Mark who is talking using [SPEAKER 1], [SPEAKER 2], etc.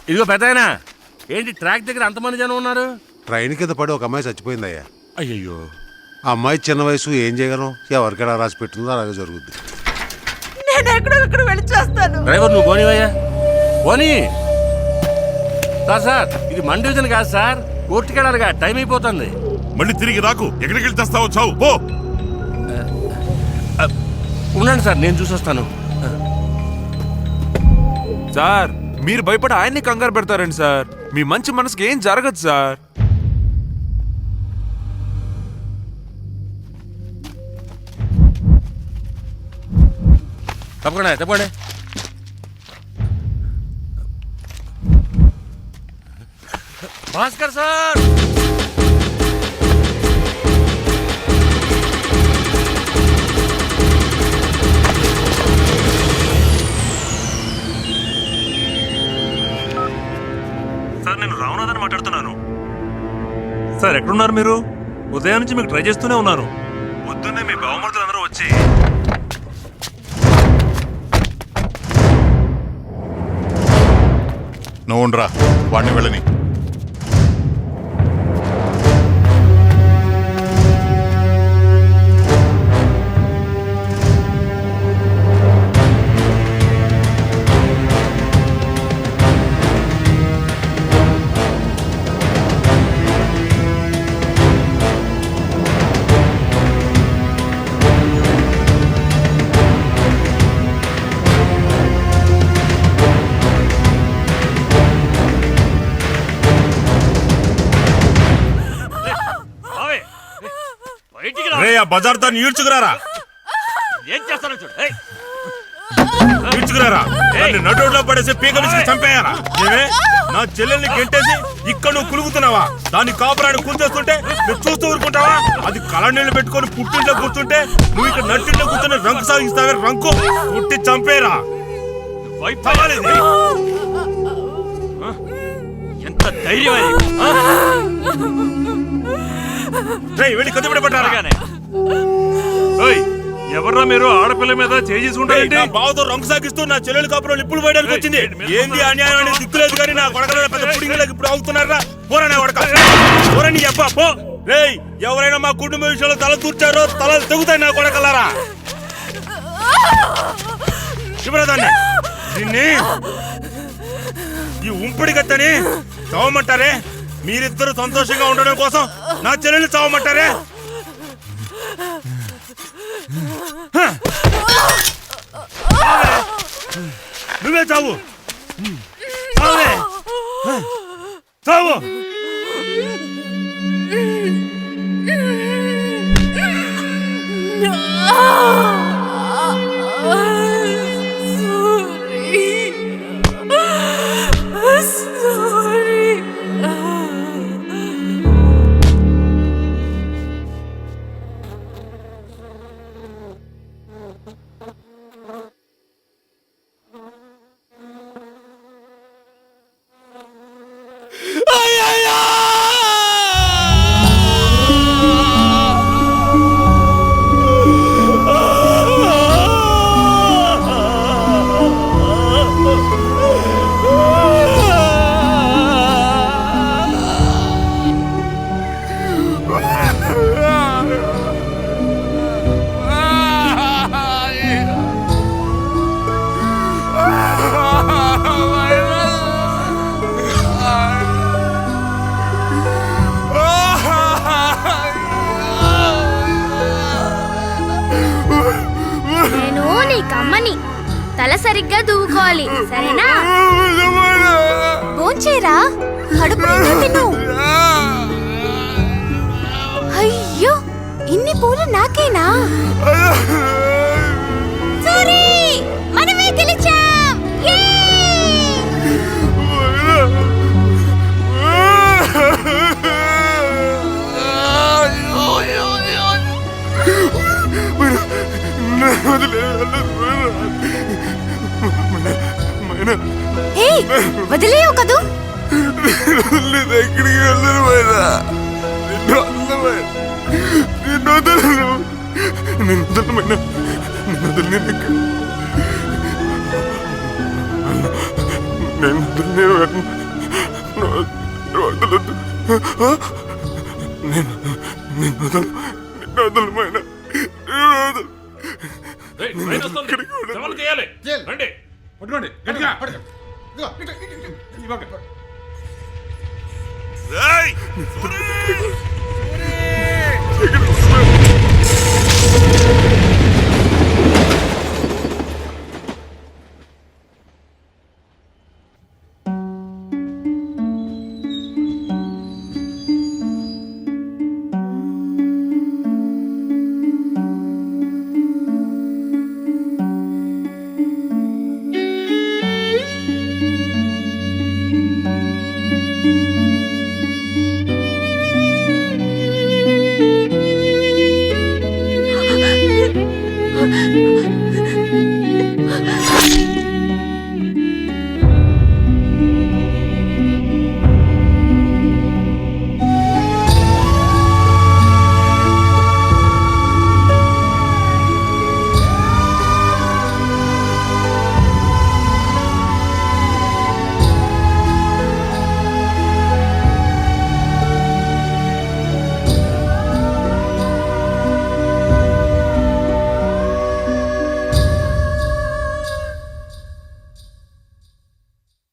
[SPEAKER 1] ఇదిగో పెద్దాయనా, ఏంటి ట్రాక్ దగ్గర అంతమంది జనం ఉన్నారు?
[SPEAKER 2] ట్రైన్ కింద పడి ఒక అమ్మాయి చచ్చిపోయిందయ్యా.
[SPEAKER 1] అయ్యయ్యో.
[SPEAKER 2] ఆ అమ్మాయి చిన్న వయసు, ఏం చేయగలం? ఎవరికైనా రాసి పెట్టిందో అలాగే జరుగుద్ది.
[SPEAKER 3] నేను ఎక్కడెక్కడ వెళ్ళి చేస్తాను.
[SPEAKER 1] డ్రైవర్ నువ్వు పోనీవయ్యా, పోనీ. సార్ ఇది మన డివిజన్ కాదు సార్, కోర్టుకి వెళ్ళాలిగా, టైం అయిపోతుంది.
[SPEAKER 4] మళ్ళీ తిరిగి రాకు, ఎక్కడికి వెళ్ళి తెస్తావు? చావు పో.
[SPEAKER 1] ఉండండి సార్, నేను చూసొస్తాను.
[SPEAKER 5] సార్ మీరు భయపడి ఆయన్ని కంగారు పెడతారండి సార్. మీ మంచి మనసుకి ఏం జరగదు సార్.
[SPEAKER 1] తప్పకుండా. భాస్కర్ సార్,
[SPEAKER 6] సార్ నేను రావునాథన్ మాట్లాడుతున్నాను. సార్ ఎక్కడున్నారు మీరు? ఉదయం నుంచి మీకు ట్రై చేస్తూనే ఉన్నాను. పొద్దున్నే మీ బావమరుదులు అందరూ వచ్చి
[SPEAKER 4] నువ్వు ఉండరా, వాడిని వెళ్ళని. బజార్ తో ఈడ్చుకురారా.
[SPEAKER 1] ఏం చేస్తానో చూడు.
[SPEAKER 4] ఈడ్చుకురారా, నడువులో పడేసి పీక విసికి చంపేయాలా? ఏమే నా చెల్లెల్ని గెంటేసి ఇక్కడ నువ్వు కులుగుతున్నావా? దాన్ని కాపురాన్ని కూల్చేస్తుంటే నువ్వు చూస్తూ ఊరుకుంటావా? అది కళనీళ్ళు పెట్టుకొని పుట్టింట్లో కూర్చుంటే నువ్వు ఇక్కడ నట్టింట్లో కూర్చొని రంకు సాగిస్తావే. రంకు పుట్టి చంపేరా.
[SPEAKER 1] ఎంత ధైర్యం!
[SPEAKER 4] వెళ్ళి కదిపడి పట్టారా.
[SPEAKER 6] ఎవర్రా మీరు? ఆడపిల్ల మీద చేసుకుంటారంటే
[SPEAKER 4] బావతో రంగు సాగిస్తూ నా చెల్లెలు కాపురం ఇప్పుడు పోయడానికి వచ్చింది. ఏంది అన్యాయం అనేది దిక్కులేదు కానీ నా కొడకల పెద్ద పుడింగలకు ఇప్పుడు అవుతున్నారా? పోరా నా కొడక, పోరా నీ అబ్బా పో. రేయ్, ఎవరైనా మా కుటుంబ విషయంలో తల తూర్చారో తలలు తెగుతాయి నా కొడకలారా. శుభ్రదాన్ని దీన్ని ఈ ఉంపుడి గత్తని చావమంటారే? మీరిద్దరు సంతోషంగా ఉండడం కోసం నా చెల్లెలు చావమంటారే? నువ్వే చావు, చావు.
[SPEAKER 7] కమ్మని తల సరిగ్గా దువ్వుకోవాలి, సరేనా? భోంచేరా, కడుపు తిను. అయ్యో, ఇన్ని పూలు నాకేనా? సారీ, మనమే గెలిచాం. వదిలేయవు కదూ?
[SPEAKER 2] ఎక్కడికి వెళ్ళను పోయినా, నేను
[SPEAKER 6] రండి.
[SPEAKER 4] ఏయ్! సూరి!